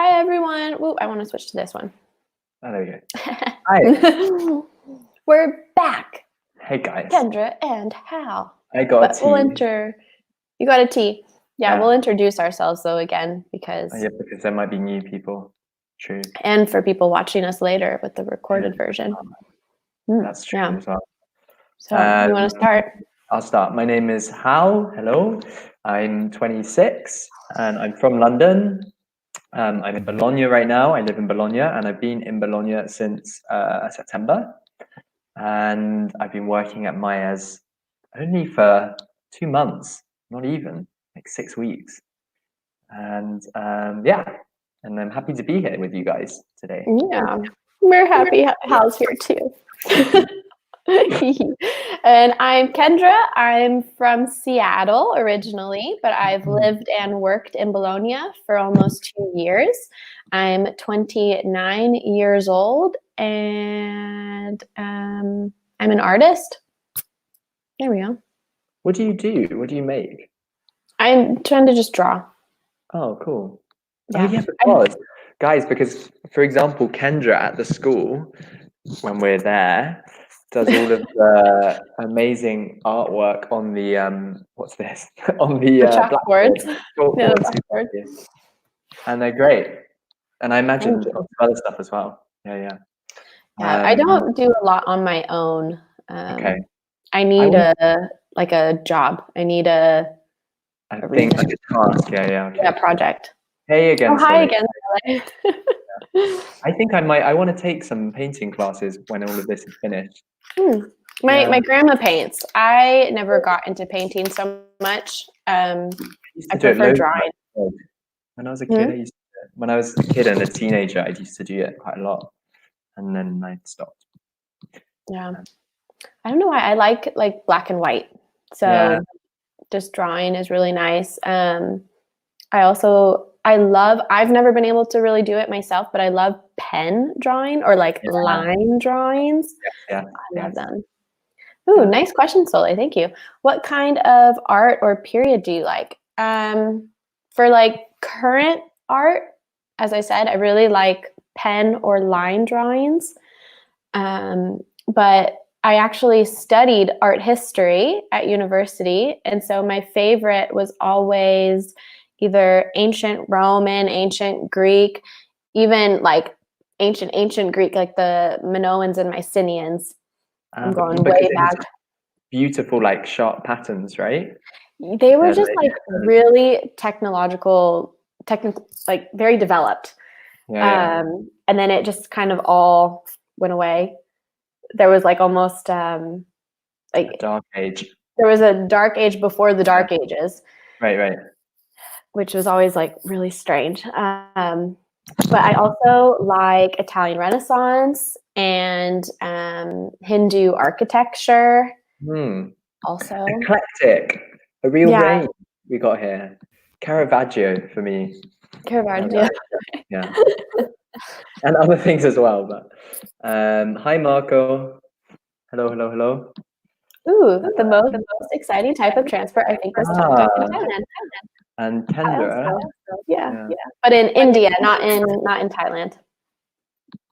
Hi, everyone. Ooh, I want to switch to this one. Oh, there we go. Hi. We're back. Hey, guys. Kendra and Hal. I got a We'll tea. You got a tea. Yeah, Yeah. we'll introduce ourselves, though, again, because because there might be new people. True. and for people watching us later with the recorded version. That's true as well. So you want to start? I'll start. My name is Hal. Hello. I'm 26 and I'm from London. I'm in Bologna right now. I live in Bologna and I've been in Bologna since September. And I've been working at Myers only for 2 months, not even, like 6 weeks. And and I'm happy to be here with you guys today. Yeah, we're happy Hal's here too. And I'm Kendra. I'm from Seattle originally, but I've lived and worked in Bologna for almost 2 years. I'm 29 years old and I'm an artist. There we go. What do you do? What do you make? I'm trying to just draw. Oh, cool. Yeah. Oh, yeah, because, for example, Kendra at the school, when we're there, does all of the amazing artwork on the what's this? On the chalkboards. Yeah, the blackboard. And they're great. And I imagine lots of other stuff as well. Yeah. Yeah, I don't do a lot on my own. Okay. I need a job. I need a thing, like a task. Yeah. Okay. Yeah, project. Hey again. Oh, hi again. I think I want to take some painting classes when all of this is finished. My grandma paints. I never got into painting so much. I prefer drawing. When I was a kid, when I was a kid and a teenager, I used to do it quite a lot, and then I stopped. Yeah, I don't know why I like black and white. So just drawing is really nice. I've never been able to really do it myself, but I love pen drawing or line drawings. Yeah. I love them. Ooh, nice question, Sole. Thank you. What kind of art or period do you like? For current art, as I said, I really like pen or line drawings. But I actually studied art history at university. And so my favorite was always either ancient Roman, ancient Greek, even ancient Greek, like the Minoans and Mycenaeans. I'm going way back. Beautiful, sharp patterns, right? They were just really technical, very developed. And then it just kind of all went away. There was almost a dark age. There was a dark age before the dark ages. Right. Which was always really strange. But I also like Italian Renaissance and Hindu architecture. Also eclectic, a real range we got here. Caravaggio for me. Caravaggio. Yeah. And other things as well. But hi, Marco. Hello. Ooh, the most exciting type of transport I think was TikTok in Thailand. And Kendra. Yeah. But in India, not in Thailand.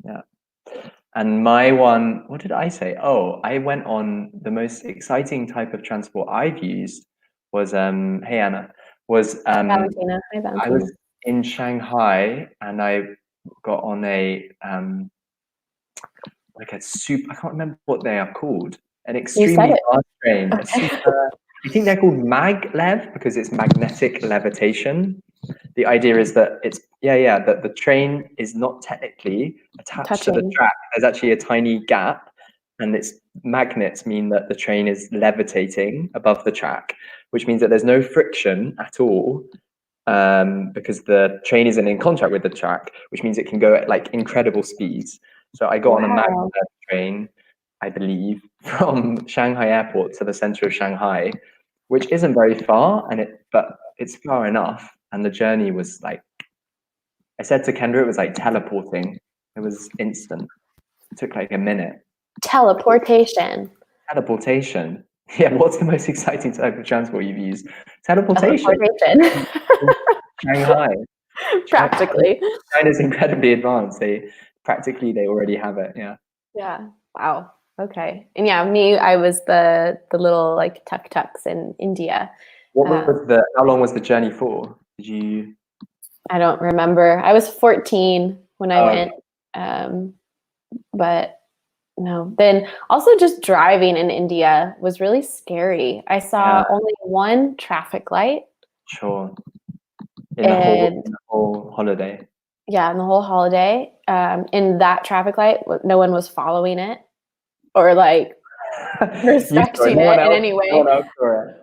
Yeah. And my one, what did I say? Oh, I went on the most exciting type of transport I've used was hey Anna, was Valentina. Hi, Valentina. I was in Shanghai and I got on a I can't remember what they are called. An extremely fast train. Okay. I think they're called maglev because it's magnetic levitation. The idea is that that the train is not technically attached to the track. There's actually a tiny gap, and its magnets mean that the train is levitating above the track, which means that there's no friction at all, because the train isn't in contact with the track, which means it can go at incredible speeds. So I got on a maglev train, I believe, from Shanghai Airport to the center of Shanghai, which isn't very far, but it's far enough. And the journey was I said to Kendra, it was like teleporting. It was instant. It took a minute. Teleportation. Yeah, what's the most exciting type of transport you've used? Teleportation. Shanghai. Practically. China's incredibly advanced. They already have it. Yeah. Yeah. Wow. Okay. And yeah, me, I was the little like tuk-tuks in India. What was how long was the journey for? Did you? I don't remember. I was 14 when I went. But no. Then also just driving in India was really scary. I saw only one traffic light. Sure. In the whole holiday. Yeah, in the whole holiday. In that traffic light, no one was following it or like respecting it in any way. No one else saw it.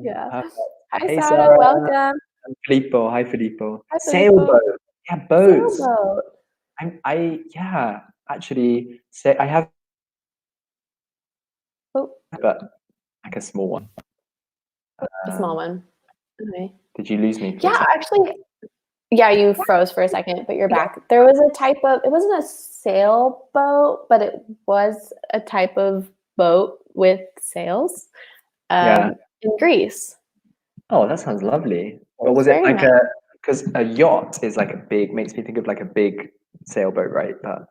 Yeah. Perfect. Hi, Hey, Sarah. Welcome. I'm Filippo. Hi, Filippo. Hi, Sailboat. Yeah, boats. Sailboat. Actually, say I have, but like a small one. A small one. Okay. Did you lose me? Yeah, actually, yeah, you froze for a second, but you're back. There was a type of, it wasn't a sailboat, but it was a type of boat with sails in Greece. Oh, that sounds lovely. Or was it like nice. because a yacht is like makes me think of like a big sailboat, right? But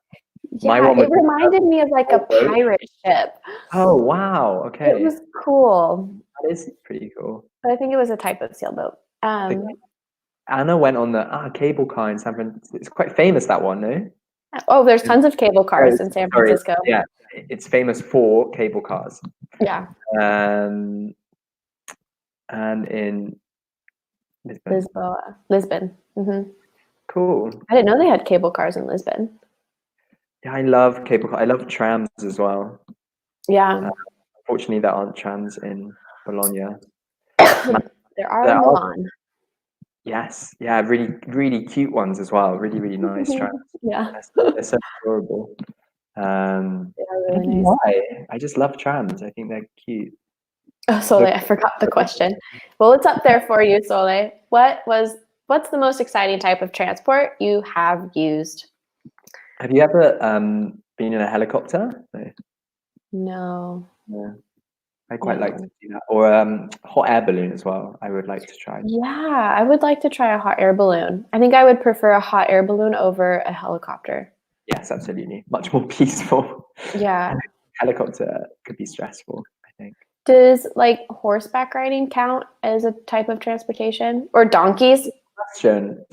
yeah, it reminded me of like a pirate ship. Oh, wow. Okay. It was cool. That is pretty cool. But I think it was a type of sailboat. Anna went on the cable car in San Francisco. It's quite famous, that one, no? Oh, there's tons of cable cars in San Francisco. Yeah, it's famous for cable cars. Yeah. And in Lisbon. Mm-hmm. Cool. I didn't know they had cable cars in Lisbon. Yeah, I love cable cars. I love trams as well. Yeah. Unfortunately, there aren't trams in Bologna. There are in Milan. Yes, yeah, really, really cute ones as well. Really, really nice trams. Yeah, they're so adorable. They are really nice. Why? I just love trams. I think they're cute. Oh, Sole, I forgot the question. Well, it's up there for you, Sole. What's the most exciting type of transport you have used? Have you ever been in a helicopter? No. Yeah. I quite like to do that. Or hot air balloon as well. I would like to try. Yeah, I would like to try a hot air balloon. I think I would prefer a hot air balloon over a helicopter. Yes, absolutely. Much more peaceful. Yeah. Helicopter could be stressful, I think. Does like horseback riding count as a type of transportation? Or donkeys? Question.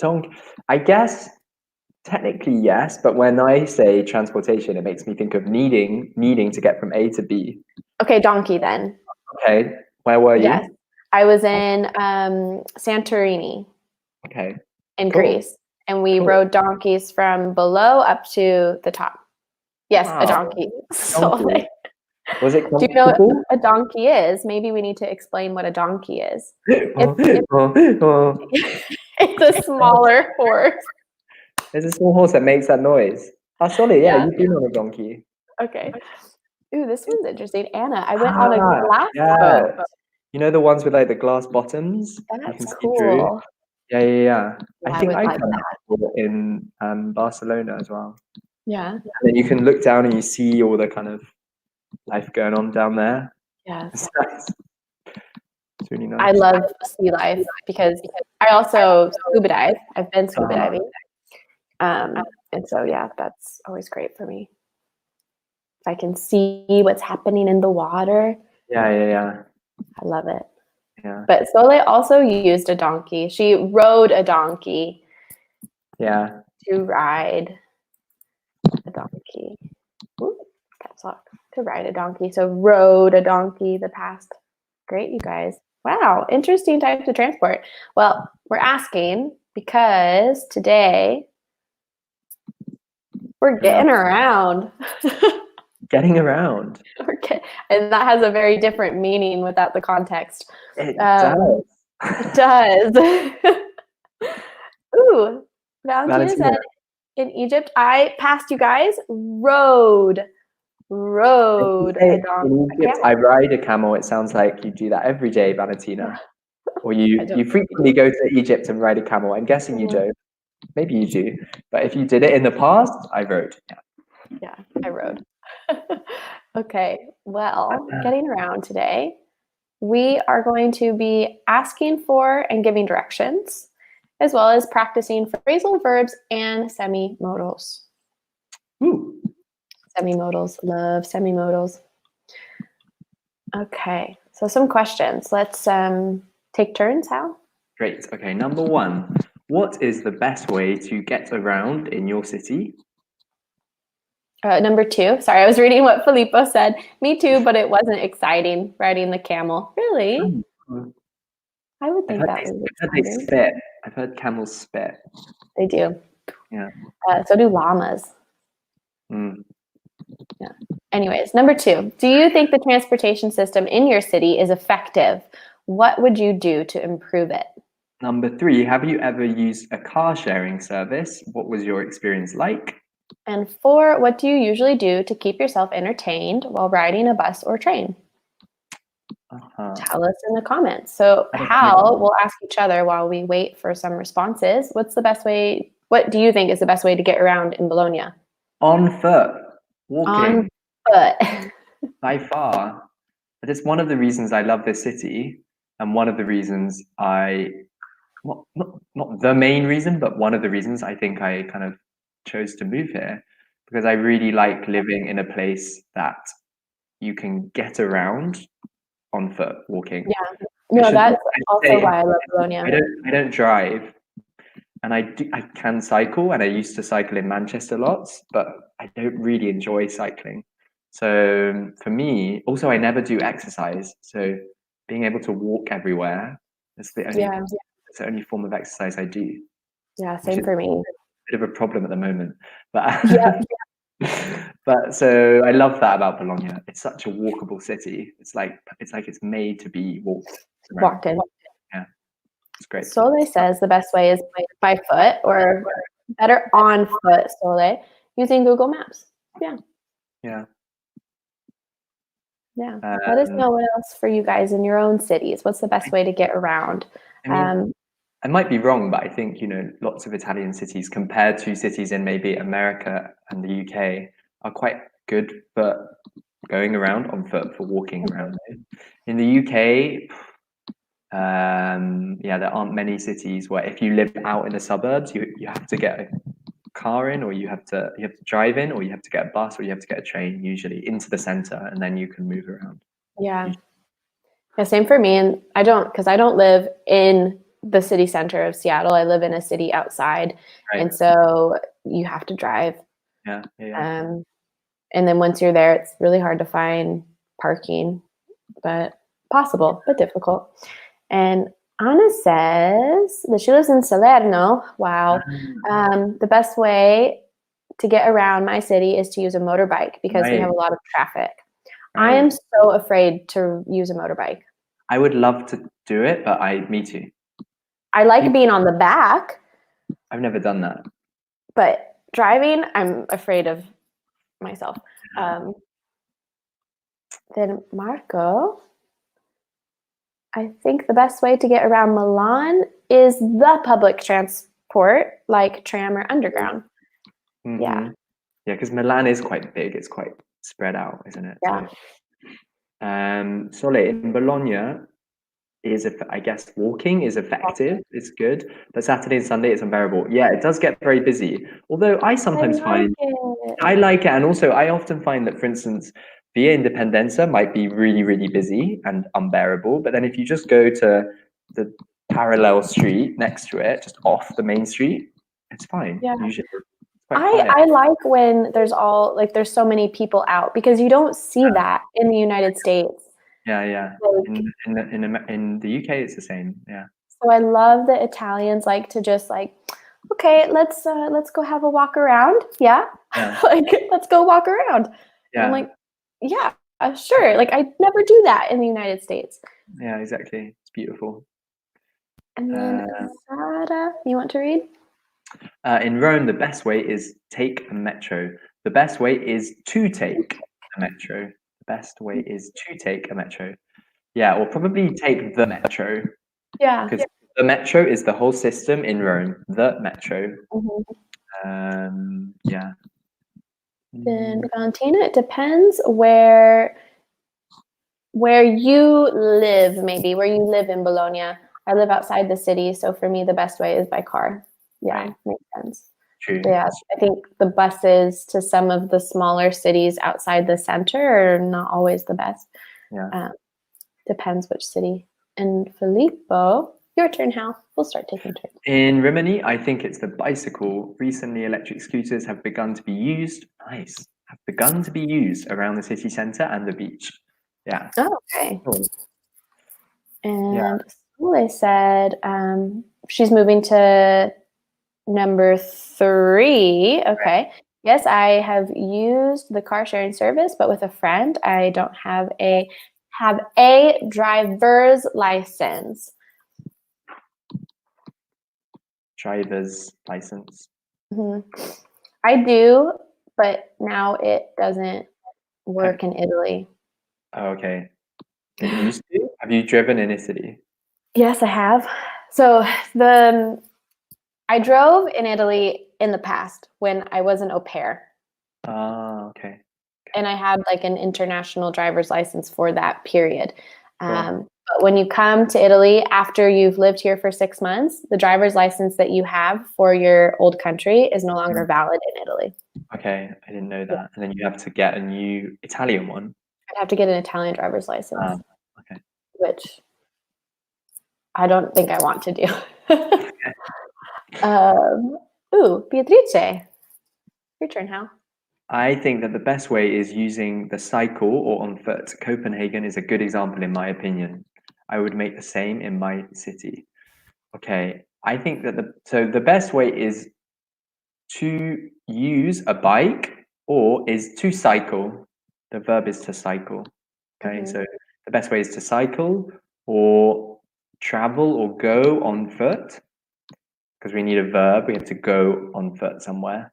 I guess technically yes, but when I say transportation, it makes me think of needing to get from A to B. Okay, donkey then. Okay, where were you? Yes, I was in Santorini. Okay. In Greece, and we rode donkeys from below up to the top. Yes, a donkey. Was it comfortable? Do you know what a donkey is? Maybe we need to explain what a donkey is. It's a smaller horse. There's a small horse that makes that noise. Oh, sorry, yeah, you've been on a donkey. Okay. Ooh, this one's interesting. Anna, I went on a glass boat. You know the ones with like the glass bottoms? That's cool. Yeah. I think I've done that in Barcelona as well. Yeah. And then you can look down and you see all the kind of life going on down there. Yes. It's really nice. I love sea life because I also scuba dive. I've been scuba diving. And so, yeah, that's always great for me. If I can see what's happening in the water. Yeah. I love it. Yeah. But Sole also used a donkey. She rode a donkey. Yeah. To ride a donkey. Ooh, caps lock. To ride a donkey. So rode a donkey the past. Great, you guys. Wow, interesting types of transport. Well, we're asking because today we're getting around. Getting around. And that has a very different meaning without the context. It does. It does. Ooh, Valentina said, in Egypt, I passed you guys, rode a donkey. In Egypt, I ride a camel. It sounds like you do that every day, Valentina. Or you frequently go to Egypt and ride a camel. I'm guessing you don't. Maybe you do. But if you did it in the past, I rode. Yeah, I rode. Okay, well, getting around today, we are going to be asking for and giving directions. as well as practicing phrasal verbs and semimodals. Ooh. Semimodals, love semimodals. Okay, so some questions. Let's take turns, Hal. Great. Okay, number one. What is the best way to get around in your city? Number two. Sorry, I was reading what Filippo said. Me too, but it wasn't exciting riding the camel. Really? I would think that was I've heard they exciting. spit. I've heard camels spit. They do. Yeah. So do llamas. Mm. Yeah. Anyways, number two. Do you think the transportation system in your city is effective? What would you do to improve it? Number three. Have you ever used a car sharing service? What was your experience like? And four, what do you usually do to keep yourself entertained while riding a bus or train? Tell us in the comments. So Hal, we'll ask each other while we wait for some responses. What's the best way? What do you think is the best way to get around in Bologna? On foot, walking. On foot. By far. But it's one of the reasons I love this city, and one of the reasons not the main reason, but one of the reasons I think I kind of chose to move here, because I really like living in a place that you can get around on foot walking. Yeah. No, that's also why I love Bologna. I don't drive, and I can cycle, and I used to cycle in Manchester lots, but I don't really enjoy cycling. So for me, also I never do exercise, so being able to walk everywhere is the only form of exercise I do. Yeah, same for me. A bit of a problem at the moment, but but so I love that about Bologna. It's such a walkable city. It's like it's made to be walked in. Yeah, it's great. Sole says the best way is by foot, or better on foot, Sole, using Google Maps. Yeah. Let us know what else for you guys in your own cities. What's the best way to get around? I might be wrong, but I think, lots of Italian cities compared to cities in maybe America and the UK are quite good for going around on foot, for walking around. In the UK, there aren't many cities where if you live out in the suburbs, you have to get a car in, or you have to drive in, or you have to get a bus, or you have to get a train, usually into the center, and then you can move around. Yeah, same for me. And I don't live in the city center of Seattle. I live in a city outside, right. And so you have to drive. Yeah. And then once you're there, it's really hard to find parking, but possible, but difficult. And Anna says that she lives in Salerno. Wow. The best way to get around my city is to use a motorbike because we have a lot of traffic. Right. I am so afraid to use a motorbike. I would love to do it, but me too. I like being on the back. I've never done that. But driving, I'm afraid of myself. Then Marco, I think the best way to get around Milan is the public transport, like tram or underground. Mm-hmm. Yeah, because Milan is quite big. It's quite spread out, isn't it? Yeah. Sole, in Bologna, I guess walking is effective. It's good, but Saturday and Sunday it's unbearable. Yeah, it does get very busy. Although I sometimes find I like it, and also I often find that, for instance, Via Indipendenza might be really, really busy and unbearable. But then if you just go to the parallel street next to it, just off the main street, it's fine. Yeah. Usually. I like when there's so many people out, because you don't see that in the United States. Yeah. In the UK, it's the same. Yeah. So I love that Italians like to just okay, let's go have a walk around. Yeah. Let's go walk around. Yeah. I'm like, yeah, sure. I never do that in the United States. Yeah, exactly. It's beautiful. And then Sara, you want to read? In Rome, the best way is take a metro. The best way is to take a metro. The best way is to take a metro. Yeah, or probably take the metro. Yeah. Because the metro is the whole system in Rome. The metro. Mm-hmm. Yeah. Then Valentina, it depends where you live, maybe where you live in Bologna. I live outside the city, so for me, the best way is by car. Yeah, Right. makes sense. True. Yeah, I think the buses to some of the smaller cities outside the center are not always the best. Yeah. Depends which city. And Filippo, your turn, Hal. We'll start taking turns. In Rimini, I think it's the bicycle. Recently, electric scooters have begun to be used. Nice. Have begun to be used around the city centre and the beach. Yeah. Oh, okay. Cool. And Sule said she's moving to number 3. Okay. Yes, I have used the car sharing service, but with a friend. I don't have a driver's license. Driver's license. Mm-hmm. I do, but now it doesn't work in Italy. Oh, okay. It used to? Have you driven in Italy? Yes, I have. So I drove in Italy in the past when I was an au pair. Ah, okay. And I had like an international driver's license for that period. Cool. But when you come to Italy after you've lived here for 6 months, the driver's license that you have for your old country is no longer valid in Italy. Okay, I didn't know that. And then you have to get a new Italian one. I'd have to get an Italian driver's license, Okay. which I don't think I want to do. Beatrice, your turn, Hal. I think that the best way is using the cycle or on foot. Copenhagen is a good example, in my opinion. I would make the same in my city. Okay, I think that the best way is to use a bike or is to cycle. The verb is to cycle. Okay, so the best way is to cycle or travel or go on foot, because we need a verb. We have to go on foot somewhere.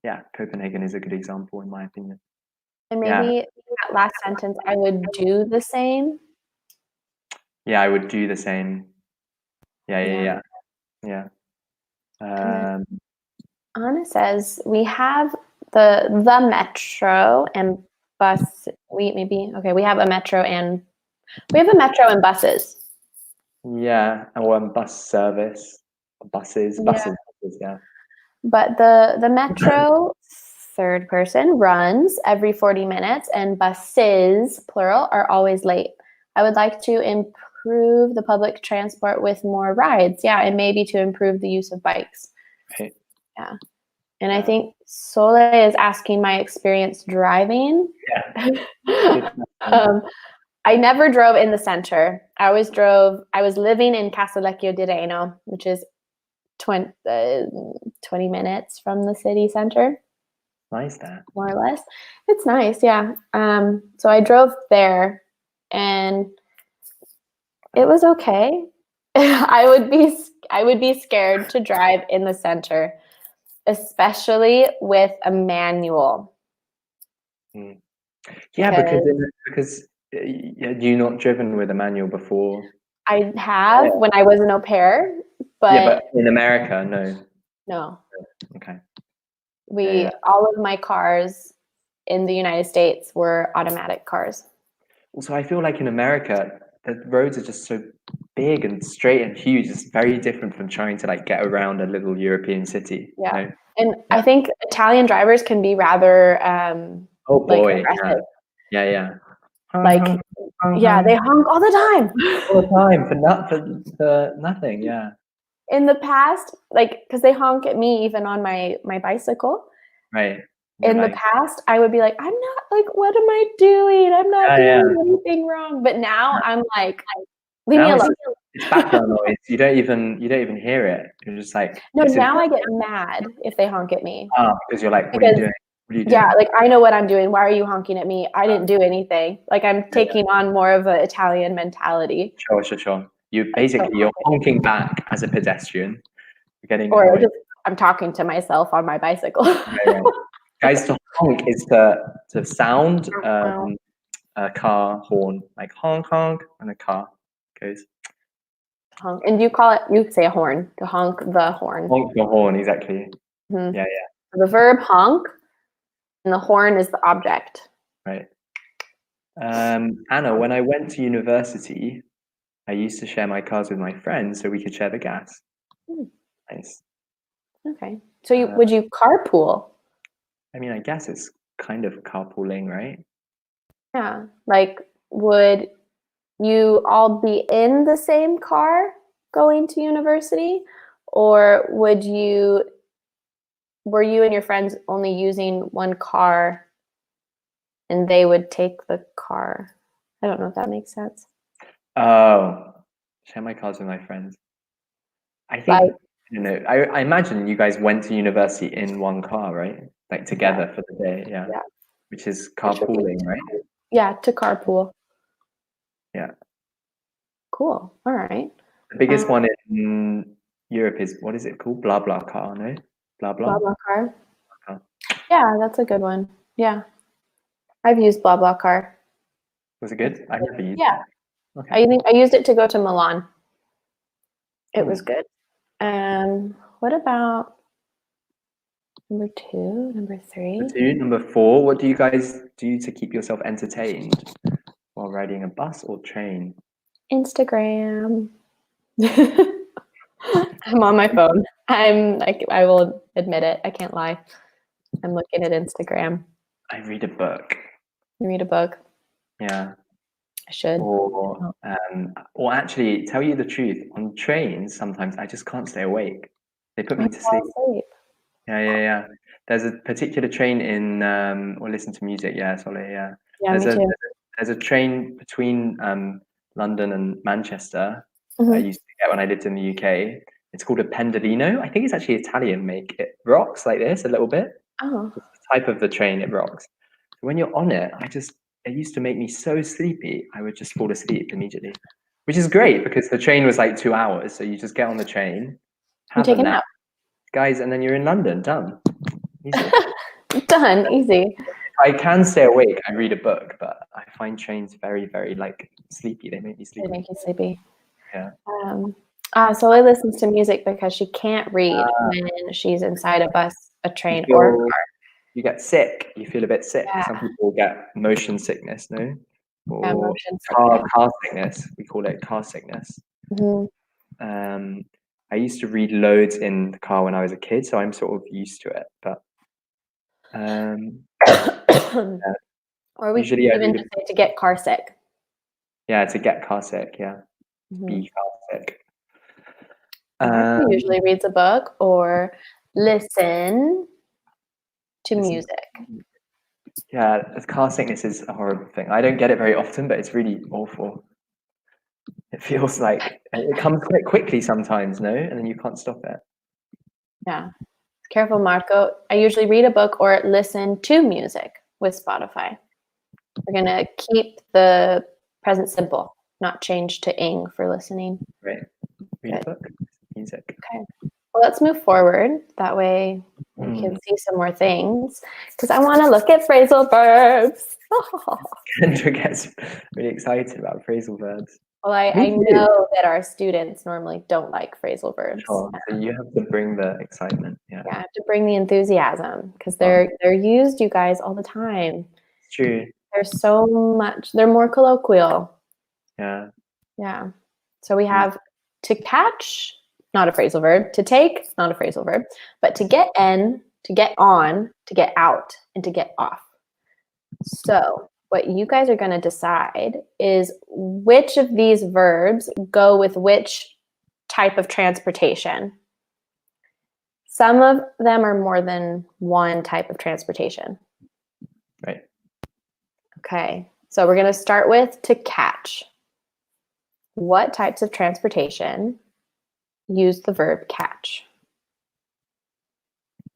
Yeah, Copenhagen is a good example, in my opinion. And maybe that last sentence, I would do the same. Yeah, I would do the same. Yeah. Anna says we have the metro and bus. We have a metro and buses. Yeah, and one bus service, buses, yeah. But the metro, third person, runs every 40 minutes, and buses, plural, are always late. I would like to improve the public transport with more rides. Yeah, and maybe to improve the use of bikes. Right. Yeah. And I think Sole is asking my experience driving. Yeah. I never drove in the center. I was living in Casalecchio di Reno, which is 20 minutes from the city center. Nice there. More or less. It's nice, yeah. So I drove there and it was okay. I would be scared to drive in the center, especially with a manual. Yeah, because you not driven with a manual before. I have when I was an au pair, but in America, no. No. Okay. All of my cars in the United States were automatic cars. Also, I feel like in America, the roads are just so big and straight and huge. It's very different from trying to like get around a little European city. Yeah. You know? And I think Italian drivers can be rather oh boy, aggressive. Yeah. They honk all the time. All the time for nothing. Yeah. In the past, because they honk at me even on my bicycle. Right. In the past, I would be like, I'm not what am I doing? I'm not doing anything wrong. But now I'm like, leave me alone. It's background noise. You don't even hear it. You're just like, no. Now I get mad if they honk at me. Because you're like, what are you doing? Yeah, I know what I'm doing. Why are you honking at me? I didn't do anything. I'm taking on more of an Italian mentality. Sure. You're honking back as a pedestrian. You're getting I'm talking to myself on my bicycle. Guys, to honk is to sound a car horn, like honk honk, and a car goes. Honk. And you say a horn, to honk the horn. Honk the horn, exactly. Mm-hmm. Yeah. The verb honk, and the horn is the object. Right. Anna, when I went to university, I used to share my cars with my friends so we could share the gas. Hmm. Nice. Okay. So would you carpool? I mean, I guess it's kind of carpooling, right? Yeah. Like, would you all be in the same car going to university? Or were you and your friends only using one car and they would take the car? I don't know if that makes sense. Oh, share my cars with my friends. I think, Like, I don't know. I imagine you guys went to university in one car, right? Like together for the day, yeah. yeah. Which is Which would be carpooling, right? Yeah, to carpool. Yeah. Cool. All right. The biggest one in Europe is, what is it called? BlaBlaCar, no? Blah. BlaBlaCar. Oh. Yeah, that's a good one. Yeah. I've used BlaBlaCar. Was it good? I've never used Yeah. it. Okay. I used it to go to Milan. It was Cool. good. What about number 2, number 3? Number 4, what do you guys do to keep yourself entertained while riding a bus or train? Instagram. I'm on my phone. I will admit it. I can't lie. I'm looking at Instagram. I read a book. You read a book. Yeah. I should. Or actually, tell you the truth, on trains, sometimes I just can't stay awake. They put me to sleep. Sleep. Yeah. There's a particular train in, or listen to music. Yeah, sorry, yeah. Yeah, me too. There's a train between London and Manchester that I Mhm. used to get when I lived in the UK. It's called a Pendolino. I think it's actually Italian make. It rocks like this a little bit. Oh, It's the type of the train, it rocks. When you're on it, it used to make me so sleepy, I would just fall asleep immediately, which is great because the train was like 2 hours. So you just get on the train, you have a take a nap, nap. guys, and then you're in London, done. Easy. Done. Easy. I can stay awake, I read a book, but I find trains very, very like sleepy. They make me They sleepy. make you sleepy. Yeah. Soleil listens to music because she can't read when she's inside a bus, a train, or a car. You get sick. You feel a bit sick. Yeah. Some people get motion sickness, no? Yeah, Or motion sickness. car sickness. We call it car sickness. Mhm. I used to read loads in the car when I was a kid, so I'm sort of used to it. But Or we usually I even read just say to get car sick. to get car sick. Yeah, to be car sick. Marco usually reads a book or listen to Listen. music. Yeah, car sickness is a horrible thing. I don't get it very often, but it's really awful. It feels like it comes quite quickly sometimes, no? And then you can't stop it. Yeah. Careful, Marco. I usually read a book or listen to music with Spotify. We're going to keep the present simple, not change to ing for listening. Right. Read a book, music. Okay. Well, let's move forward. That way we can see some more things because I want to look at phrasal verbs. Kendra gets really excited about phrasal verbs. Well, I know that our students normally don't like phrasal verbs. Sure. So you have to bring the excitement. Yeah. Yeah, I have to bring the enthusiasm because they're used, you guys, all the time. It's true. There's so much. They're more colloquial. Yeah. Yeah. So we have to catch, not a phrasal verb. To take, not a phrasal verb. But to get in, to get on, to get out, and to get off. So what you guys are going to decide is which of these verbs go with which type of transportation. Some of them are more than one type of transportation. Right. Okay. So we're going to start with to catch. What types of transportation use the verb catch?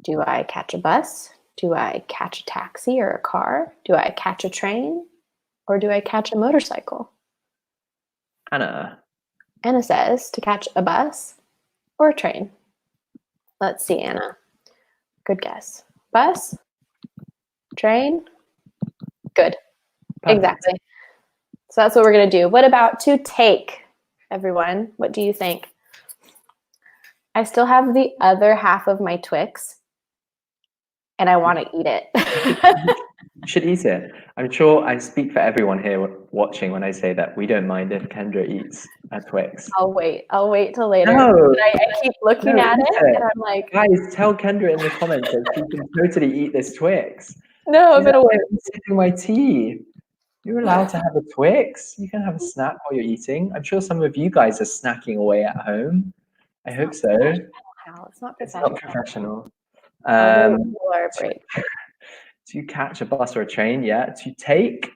Do I catch a bus? Do I catch a taxi or a car? Do I catch a train? Or do I catch a motorcycle? Anna says to catch a bus or a train. Let's see, Anna. Good guess. Bus? Train? Good. Perfect. Exactly. So that's what we're going to do. What about to take, everyone? What do you think? I still have the other half of my Twix and I want to eat it. You should eat it. I'm sure I speak for everyone here watching when I say that we don't mind if Kendra eats a Twix. I'll wait till later. No, But I keep looking at eat it, and I'm like, guys, tell Kendra in the comments that she can totally eat this Twix. no, I'm She's gonna like, wait. I'm sipping my tea. You're allowed to have a Twix. You can have a snack while you're eating. I'm sure some of you guys are snacking away at home. I hope so. Hal, it's not It's professional. not professional. Or break. To catch a bus or a train, yeah. To take,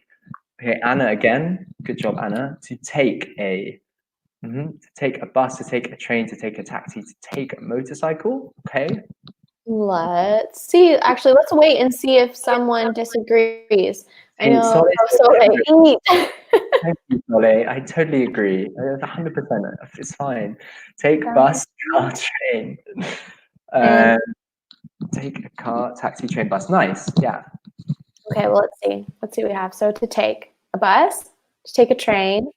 okay, Anna again. Good job, Anna. To take a, to take a bus, to take a train, to take a taxi, to take a motorcycle. Okay. Let's see. Actually, let's wait and see if someone disagrees. I know. Solly So they eat. Thank you, Solly. I totally agree. 100%. It's fine. Take bus, car, train. Take a car, taxi, train, bus. Nice. Yeah. Okay, well, let's see. Let's see what we have. So to take a bus, to take a train,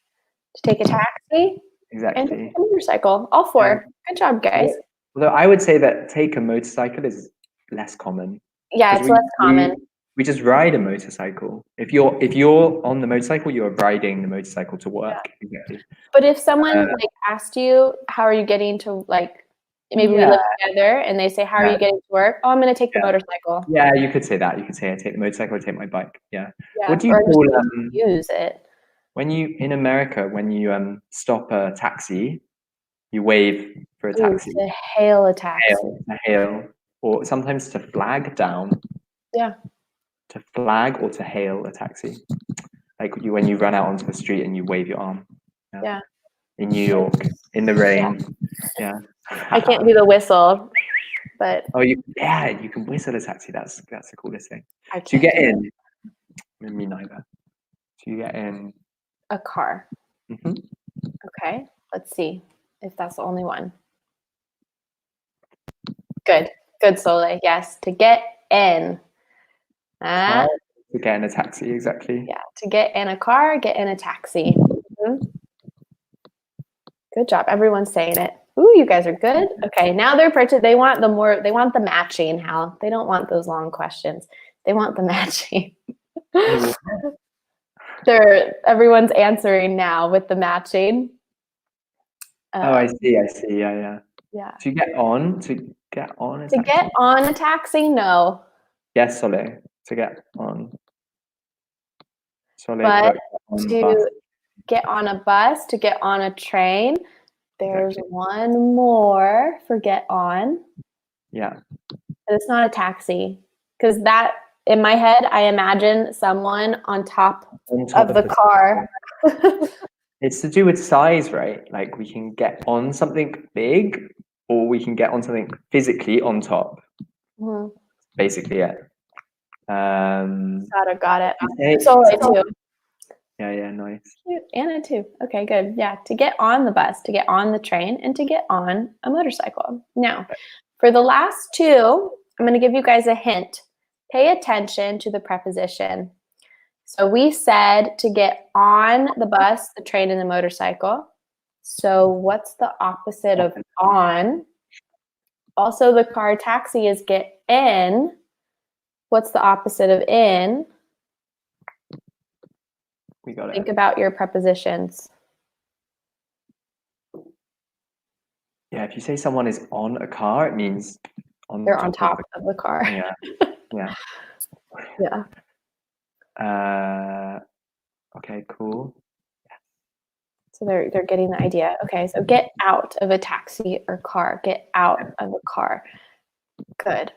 to take a taxi, Exactly. and to take a motorcycle. All four. Good job, guys. Although I would say that take a motorcycle is less common. Yeah, it's less common. We just ride a motorcycle. If you're on the motorcycle, you're riding the motorcycle to work. Yeah. Exactly. But if someone like asked you, how are you getting to like, maybe we live together and they say, how are you getting to work? Oh, I'm going to take the motorcycle. Yeah, you could say that. You could say I take the motorcycle, I take my bike. Yeah. What do you or call use it? When you in America, when you stop a taxi, you wave for a taxi. To hail a taxi. Hail, or sometimes to flag down. Yeah. To flag or to hail a taxi, like when you run out onto the street and you wave your arm. Yeah. In New York, in the rain. Yeah. I can't do the whistle, but you can whistle a taxi. That's the coolest thing. To get in, me neither. To get in a car. Okay, let's see if that's the only one. Good, Soleil. Yes, to get in. To get in a taxi, exactly. Yeah, to get in a car, get in a taxi. Good job. Everyone's saying it. Ooh, you guys are good. Okay, now they want the matching, Hal. They don't want those long questions. They want the matching. Everyone's answering now with the matching. I see. Yeah. To get on a taxi, no. Yes, Soleil. To get on. Soleil, but to get on a bus, to get on a train, there's one more for get on. Yeah. But it's not a taxi, because that, in my head, I imagine someone on top of the car. It's to do with size, right? Like we can get on something big, or we can get on something physically on top. Basically, yeah. Got it. Soleil too. Yeah, nice. Cute. Anna too. Okay, good. Yeah, to get on the bus, to get on the train, and to get on a motorcycle. Now, for the last two, I'm going to give you guys a hint. Pay attention to the preposition. So we said to get on the bus, the train, and the motorcycle. So what's the opposite of on? Also, the car taxi is get in. What's the opposite of in? We got it. Think about your prepositions. Yeah, if you say someone is on a car, it means they're on top of the car. Yeah. Okay, cool. So they're getting the idea. Okay, so get out of a taxi or car. Get out of a car. Good.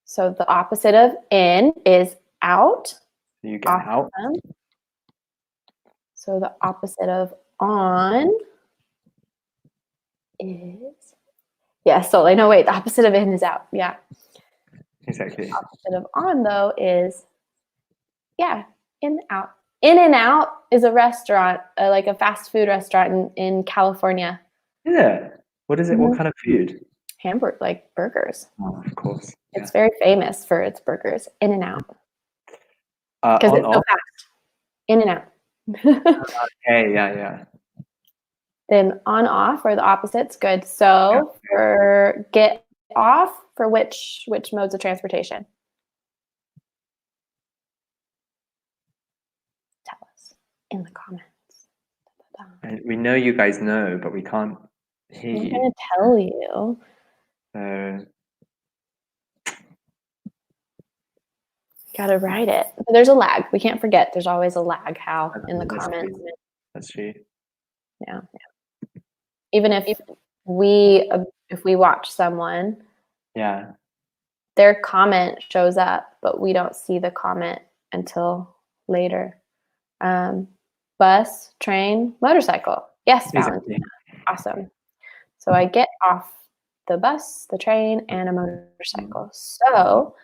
So the opposite of in is out. You get out. So the opposite of on is, so I know, wait, the opposite of in is out. Yeah. Exactly. The opposite of on, though, is, in, out. In-N-Out is a restaurant, like a fast food restaurant in California. Yeah. What is it? What kind of food? Hamburger, like burgers. Oh, of course. It's very famous for its burgers. In-N-Out. Because it's so fast. In-N-Out. Okay, yeah. Then on off are the opposites. Good. So for get off, for which modes of transportation? in the comments. And we know you guys know, but we can't hear I'm you. gonna tell you. So Gotta write it. But there's a lag. We can't forget. There's always a lag. How in the that's comments. true. That's true. Yeah. Even if we watch someone, Yeah. their comment shows up, but we don't see the comment until later. Bus, train, motorcycle. Yes, Valentina. Exactly. Awesome. So I get off the bus, the train, and a motorcycle. So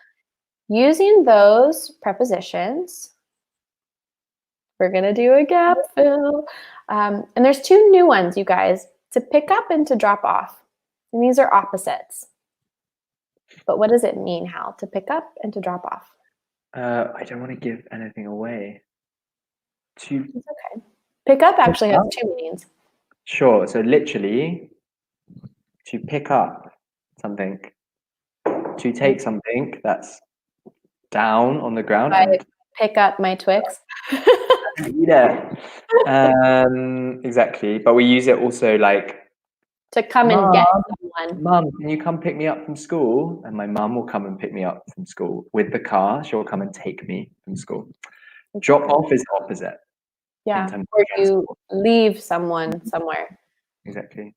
using those prepositions, we're going to do a gap fill. And there's two new ones, you guys, to pick up and to drop off. And these are opposites. But what does it mean, Hal, to pick up and to drop off? I don't want to give anything away. It's okay. Pick up actually has two meanings. Sure. So literally, to pick up something, to take something that's down on the ground. I pick up my Twix. Yeah. Exactly. But we use it also like to come and get someone. Mum, can you come pick me up from school? And my mum will come and pick me up from school with the car. She'll come and take me from school. Drop off is the opposite. Yeah. Or you leave someone somewhere. Exactly.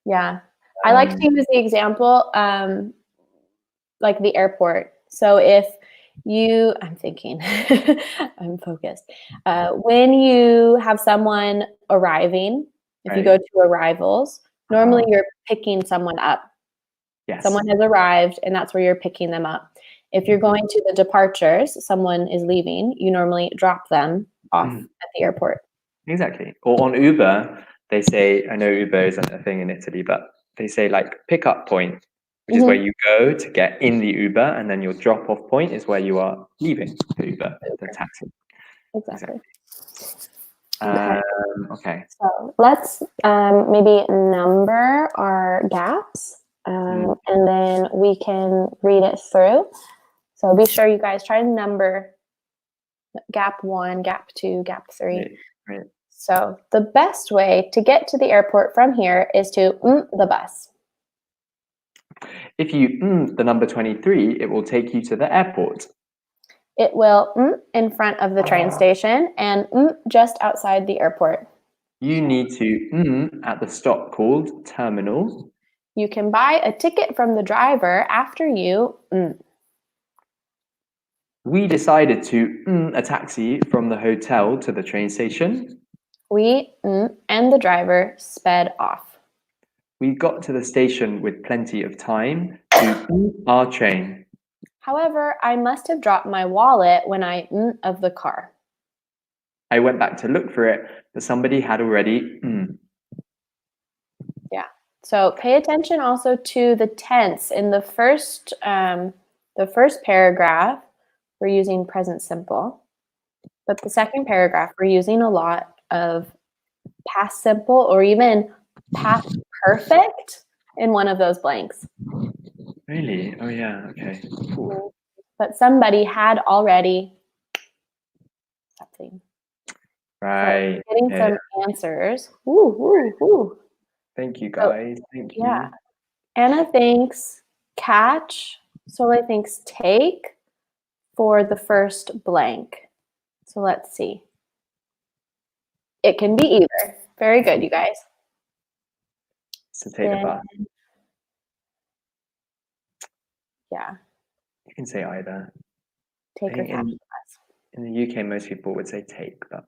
Yeah. I like to use the example, like the airport. So if you, I'm thinking, I'm focused. When you have someone arriving, if you go to arrivals, normally you're picking someone up. Yes. Someone has arrived and that's where you're picking them up. If you're going to the departures, someone is leaving, you normally drop them off at the airport. Exactly. Or on Uber, they say, I know Uber isn't a thing in Italy, but they say like pickup point, which is where you go to get in the Uber, and then your drop off point is where you are leaving the Uber, the taxi. Exactly. Okay. So let's maybe number our gaps, and then we can read it through. So be sure you guys try to number gap 1, gap 2, gap 3. Right. So the best way to get to the airport from here is to the bus. If you the number 23, it will take you to the airport. It will in front of the train station and just outside the airport. You need to at the stop called terminal. You can buy a ticket from the driver after you We decided to a taxi from the hotel to the train station. We and the driver sped off. We got to the station with plenty of time to our train. However, I must have dropped my wallet when I of the car. I went back to look for it, but somebody had already Yeah. So pay attention also to the tense. In the first paragraph, we're using present simple. But the second paragraph, we're using a lot of past simple or even past perfect in one of those blanks. Really? Oh yeah, okay. Cool. But somebody had already something. Right. So getting some answers. Ooh. Thank you guys. Thank you. Yeah. Anna thinks catch. Soleil thinks take for the first blank. So let's see. It can be either. Very good, you guys. To take the bus. Yeah. You can say either. Take or catch the bus. In the UK, most people would say take, but.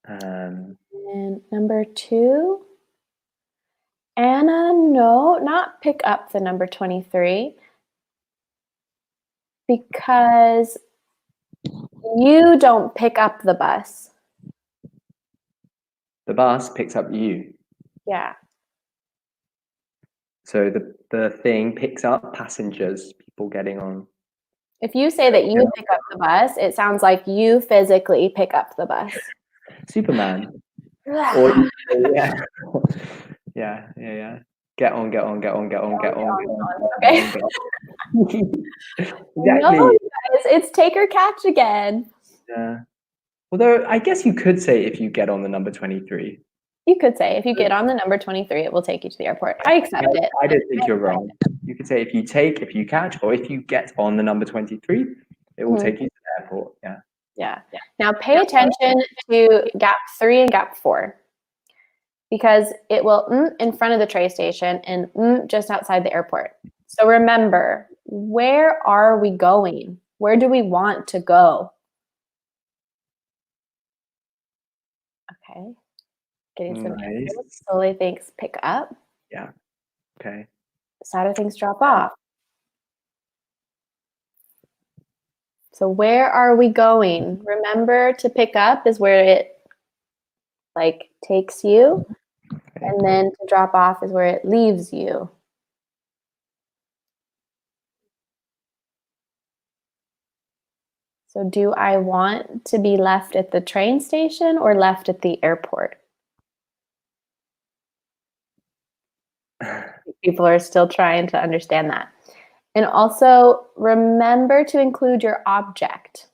And number 2. Anna, no, not pick up the number 23 because you don't pick up the bus. The bus picks up you. Yeah. So the thing picks up passengers, people getting on. If you say that you pick up the bus, it sounds like you physically pick up the bus. Superman. Or yeah. Yeah. Get on. Okay. Exactly. No, guys, it's take or catch again. Yeah. Although I guess you could say if you get on the number 23. You could say if you get on the number 23, it will take you to the airport. I accept it. I don't think you're wrong. You could say if you catch, or if you get on the number 23, it will take you to the airport. Yeah. Yeah. Now pay attention to gap 3 and gap 4, because it will in front of the train station and just outside the airport. So remember, where are we going? Where do we want to go? Okay. Getting some answers. Slowly things pick up. Yeah. Okay. Sadder things drop off. So where are we going? Remember, to pick up is where it like takes you, and then to drop off is where it leaves you. So do I want to be left at the train station or left at the airport? People are still trying to understand that. And also remember to include your object.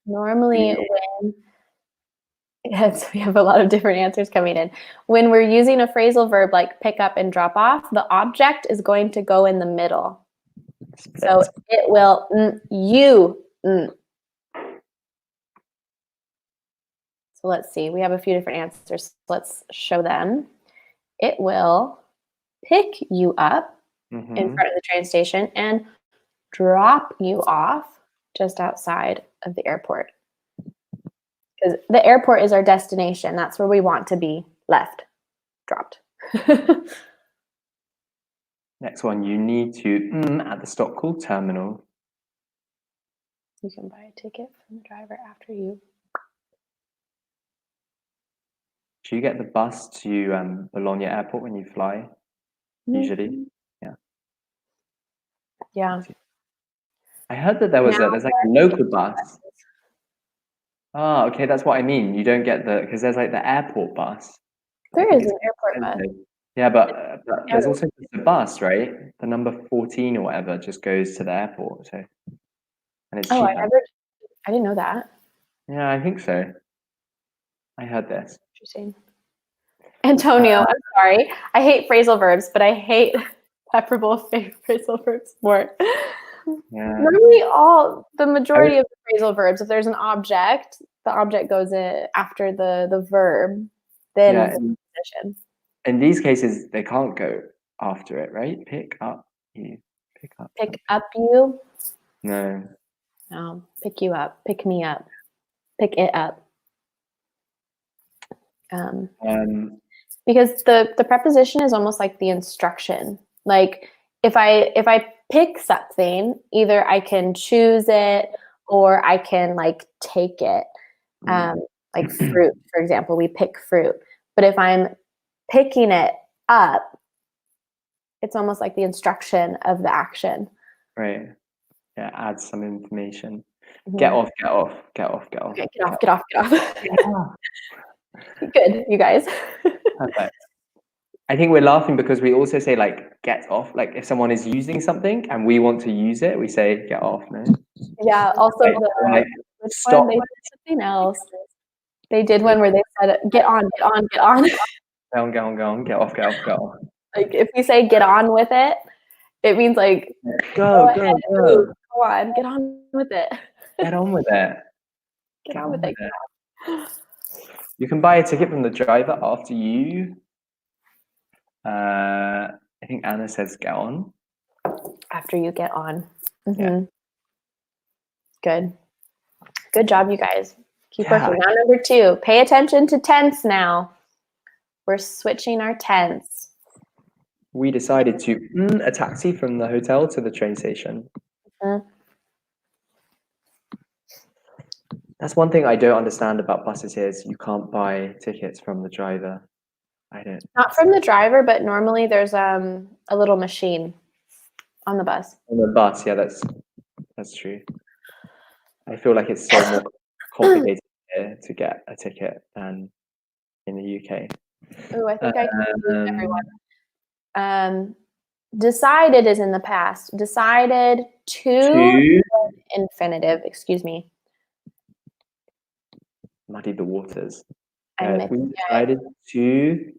Normally when, yes, we have a lot of different answers coming in. When we're using a phrasal verb like pick up and drop off, the object is going to go in the middle. So it will you. So let's see, we have a few different answers. Let's show them. It will pick you up in front of the train station and drop you off just outside of the airport. Because the airport is our destination. That's where we want to be left, dropped. Next one, you need to at the stop call terminal. You can buy a ticket from the driver after you. Do you get the bus to Bologna Airport when you fly? Usually, yeah. Yeah. I heard that there's like a local bus. Oh, okay, that's what I mean. You don't get because there's like the airport bus. There is an airport bus. Yeah, but there's also just a bus, right? The number 14 or whatever just goes to the airport. So, and it's cheaper. I didn't know that. Yeah, I think so. I heard this. Interesting. Antonio, I'm sorry. I hate phrasal verbs, but I hate preferable phrasal verbs more. Yeah. Normally, the majority of the phrasal verbs, if there's an object, the object goes in after the verb, then position. In these cases, they can't go after it, right? Pick up you. Pick up. Pick up you? No. No. Pick you up. Pick me up. Pick it up. Because the preposition is almost like the instruction. Like if I pick something, either I can choose it or I can like take it. Like fruit, for example, we pick fruit. But if I'm picking it up, it's almost like the instruction of the action. Right. Yeah, add some information. Get off, get off, get off, get off. Okay, get off. Good, you guys. Perfect. I think we're laughing because we also say like get off. Like if someone is using something and we want to use it, we say get off. No. Yeah. Also, stop. They did something else. They did one where they said get on, get on, get on. Go on, go on, go on, get off, get off, go on. Like if we say get on with it, it means like go on, get on with it. Get on with it. Get on with it. You can buy a ticket from the driver after you. I think Anna says get on. After you get on. Yeah. Good job, you guys. Keep working. Now number 2, pay attention to tense now. We're switching our tense. We decided to a taxi from the hotel to the train station. That's one thing I don't understand about buses here is you can't buy tickets from the driver. I don't. Not from the driver, but normally there's a little machine on the bus. On the bus, yeah, that's true. I feel like it's so more complicated here to get a ticket than in the UK. Oh, I think I confused everyone. Decided is in the past. Decided to infinitive, excuse me. muddy the waters. I We decided to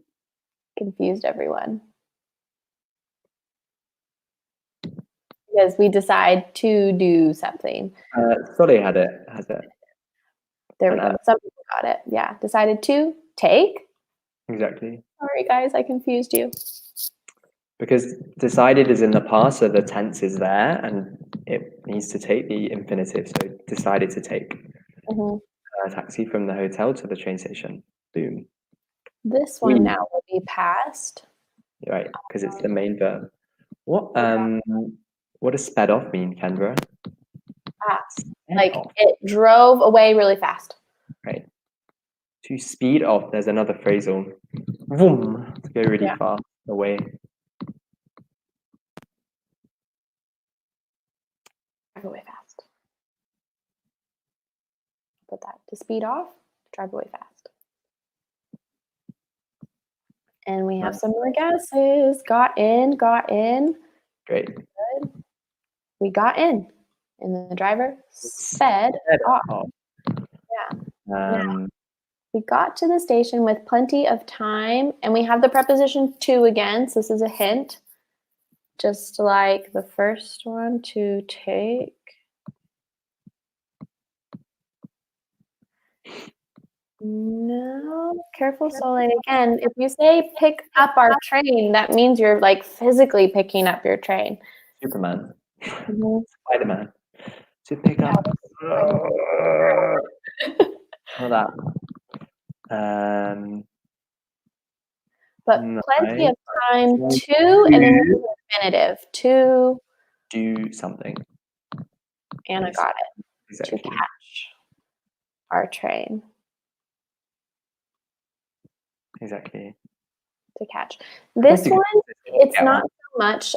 confused everyone. Because we decide to do something. Solly has it. There we go. Some people got it. Yeah. Decided to take. Exactly. Sorry, guys, I confused you. Because decided is in the past, so the tense is there, and it needs to take the infinitive. So decided to take a taxi from the hotel to the train station. Boom. This one now will be past. Right, because it's the main verb. What does sped off mean, Kendra? Like it drove away really fast. Right. To speed off, there's another phrasal. Vroom, to go really far away. Drive away fast. Put that to speed off, drive away fast. And we have some more guesses. Got in. Great. Good. We got in. And the driver sped off. Yeah. Now, we got to the station with plenty of time, and we have the preposition to again, so this is a hint. Just like the first one, to take. No, careful, Soleil. Again, if you say pick up our train, that means you're like physically picking up your train. Superman. Spider-Man. To pick up. Not that. But plenty of time to, and then the infinitive. To do something. Anna got it. Exactly. To catch our train. Exactly. To catch. This one, it's not so much,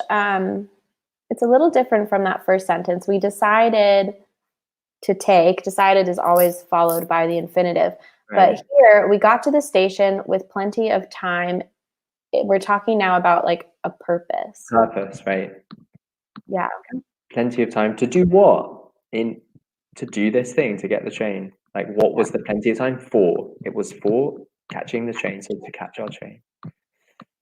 it's a little different from that first sentence. We decided to take. Decided is always followed by the infinitive. Right. But here, we got to the station with plenty of time. We're talking now about like a purpose. Purpose, right? Yeah. Plenty of time to do what? To do this thing, to get the train. Like, what was the plenty of time for? It was for catching the train, so to catch our train.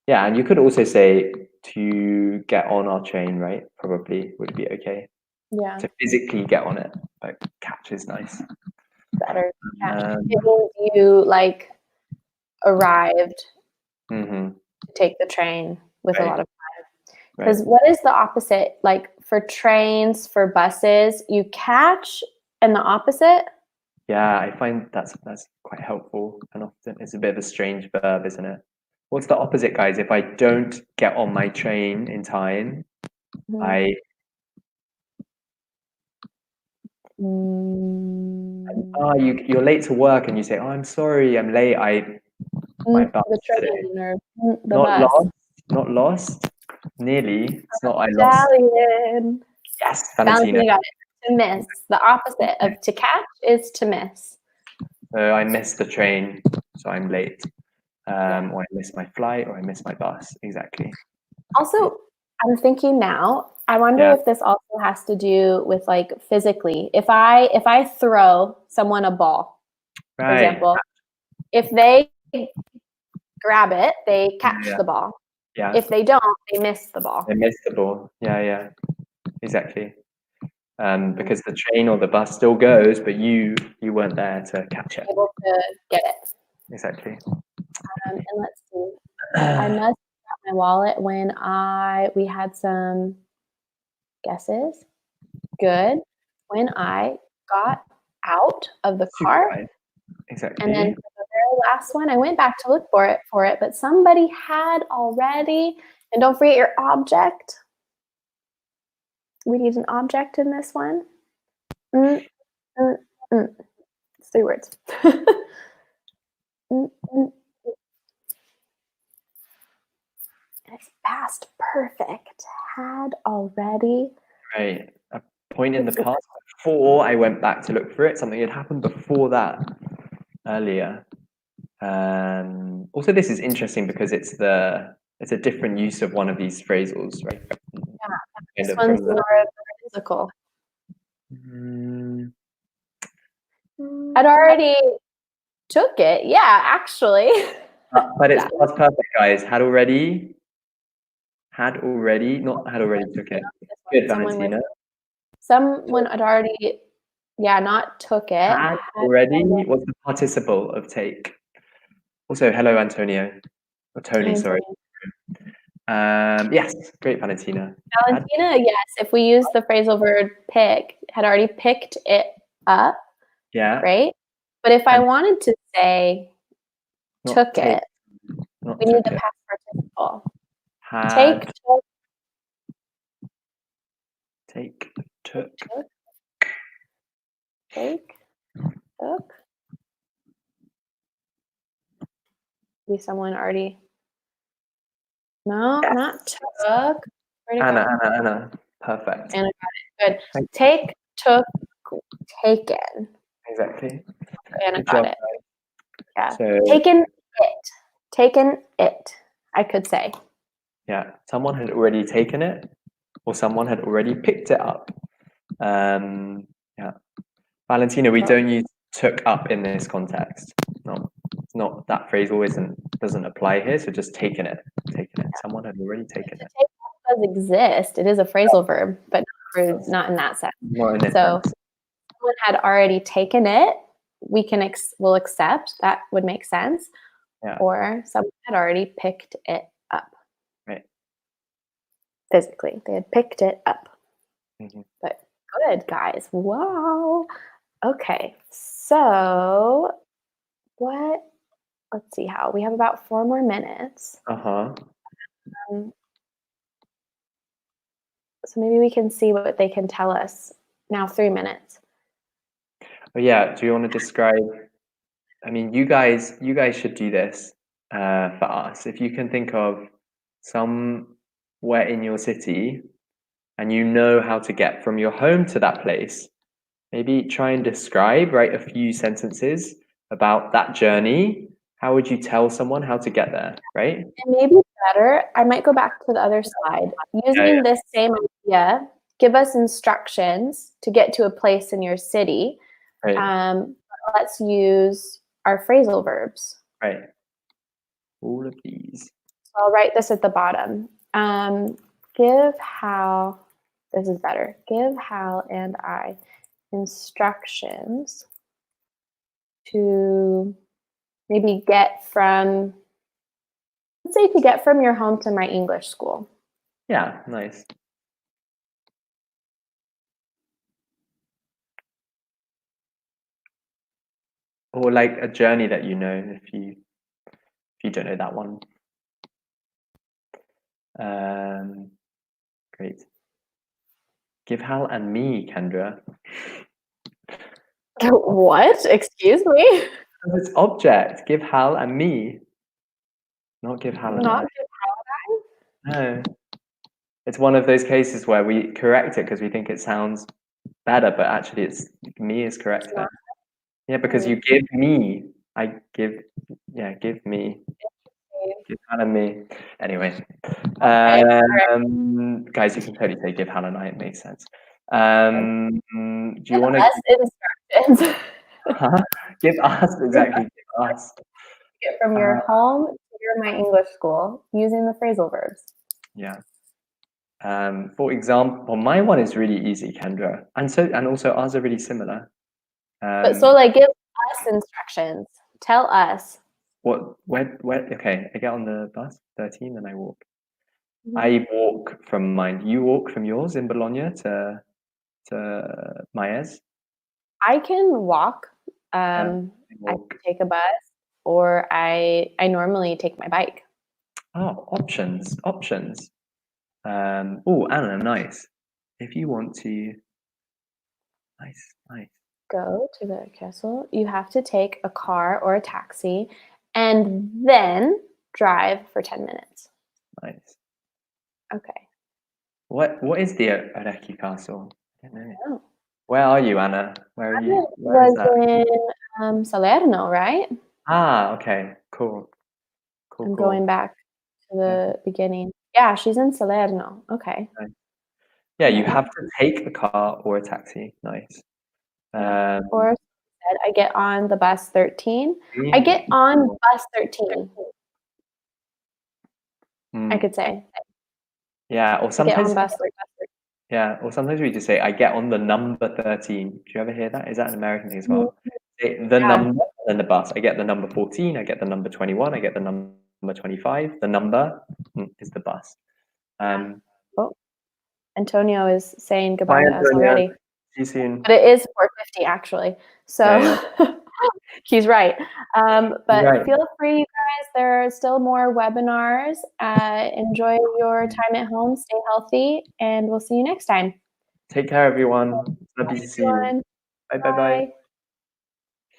Yeah, and you could also say to get on our train, right? Probably would be okay. Yeah. To physically get on it, but catch is nice. Better catch. It means you like arrived to take the train with a lot of time. Because what is the opposite? Like for trains, for buses, you catch, and the opposite? Yeah, I find that's quite helpful, and often it's a bit of a strange verb, isn't it? What's the opposite, guys? If I don't get on my train in time, you're late to work, and you say, "Oh, I'm sorry, I'm late. My bus today." Not lost. Nearly. It's not. I lost. Yes, Valentina got it. To miss. The opposite of to catch is to miss. So I missed the train, so I'm late. Or I missed my flight, or I missed my bus. Exactly. Also, I'm thinking now, I wonder if this also has to do with like physically. If I throw someone a ball, for example, if they grab it, they catch the ball. Yeah. If they don't, they miss the ball. They miss the ball. Yeah. Exactly. Because the train or the bus still goes, but you weren't there to catch it. Able to get it. Exactly. And let's see. I must have my wallet when we had some guesses. Good. When I got out of the car. Exactly. And then for the very last one, I went back to look for it, but somebody had already. And don't forget your object. We need an object in this one. It's 3 words. It's past perfect. Had already. Right. A point in the past before I went back to look for it. Something had happened before that, earlier. Also, this is interesting because it's a different use of one of these phrasals, right? Yeah. This one's more physical. I'd already Took it. Yeah, actually. But it's past perfect, guys. Had already, not had already took it. Good, Valentina. Someone had already, not took it. Had already was the participle of take. Also, hello, Antonio. Or Tony, sorry. Yes, great, Valentina. Valentina, yes. If we use the phrasal verb pick, had already picked it up. Yeah. Right? But if I wanted to say took it, we need the past participle. Had. Take, took. Take, took. Maybe someone already. No, Yes. not took. Anna. Perfect. Anna got it. Good. Take, took, taken. Exactly. Anna got it. Yeah. So, taken it. Taken it. I could say. Yeah. Someone had already taken it, or someone had already picked it up. Yeah. Valentina, we don't use took up in this context. No, it's not, that phrase doesn't apply here. So just taken it. Someone had already taken it. Take does exist. It is a phrasal verb, but not in that sense. Not in this So sense. someone had already taken it. We'll accept that would make sense. Yeah. Or someone had already picked it up. Right. Physically, they had picked it up. Mm-hmm. But good, guys. Wow. Okay. So let's see how we have about 4 more minutes. So maybe we can see what they can tell us now. 3 minutes. Oh yeah. Do you want to describe? I mean, you guys should do this for us. If you can think of somewhere in your city, and you know how to get from your home to that place, maybe try and write a few sentences about that journey. How would you tell someone how to get there, right? And maybe better, I might go back to the other slide. Using this same idea, give us instructions to get to a place in your city. Right. Let's use our phrasal verbs. Right. All of these. So I'll write this at the bottom. Give Hal, this is better. Give Hal and I instructions to maybe get from, let's say to get from your home to my English school. Yeah, nice. Or like a journey that you know, if you don't know that one. Great. Give Hal and me, Kendra. What? Excuse me? It's object. Give Hal and me. Not give Hal and I. Not give Hal and I? No. It's one of those cases where we correct it because we think it sounds better, but actually it's me is correct there. Yeah, because you give me. Give me. Give Hal and me. Anyway. Guys, you can totally say give Hal and I, it makes sense. Do you want to give us instructions? Give us, exactly, give us. Get from your home to my English school using the phrasal verbs. Yeah. For example, my one is really easy, Kendra, and also ours are really similar. But so like give us instructions. Tell us. Where okay, I get on the bus 13 and I walk. I walk from mine. You walk from yours in Bologna to Maes? I can walk. I can take a bus, or I normally take my bike. Oh, options. Oh, Anna, nice. If you want to, nice. Go to the castle, you have to take a car or a taxi, and then drive for 10 minutes. Nice. Okay. What is the Orecchie Castle? I don't know. Oh. Where are you, Anna? Where are you? Where is that? In Salerno, right? Ah, okay. Cool. I'm going back to the beginning. Yeah, she's in Salerno. Okay. Yeah, you have to take a car or a taxi. Nice. Or said, I get on the bus 13. I get on bus 13. I could say. Yeah, or I get sometimes on bus 13. yeah, or sometimes we just say, I get on the number 13. Do you ever hear that? Is that an American thing as well? Say the number and the bus. I get the number 14, I get the number 21, I get the number 25. The number is the bus. Oh, Antonio is saying goodbye Bye, to us Antonia. already. See you soon. But it is 4:50 actually. So he's right. But Right. feel free, you guys. There are still more webinars. Enjoy your time at home. Stay healthy, and we'll see you next time. Take care, everyone. Happy to see you. Everyone. Bye, bye, bye.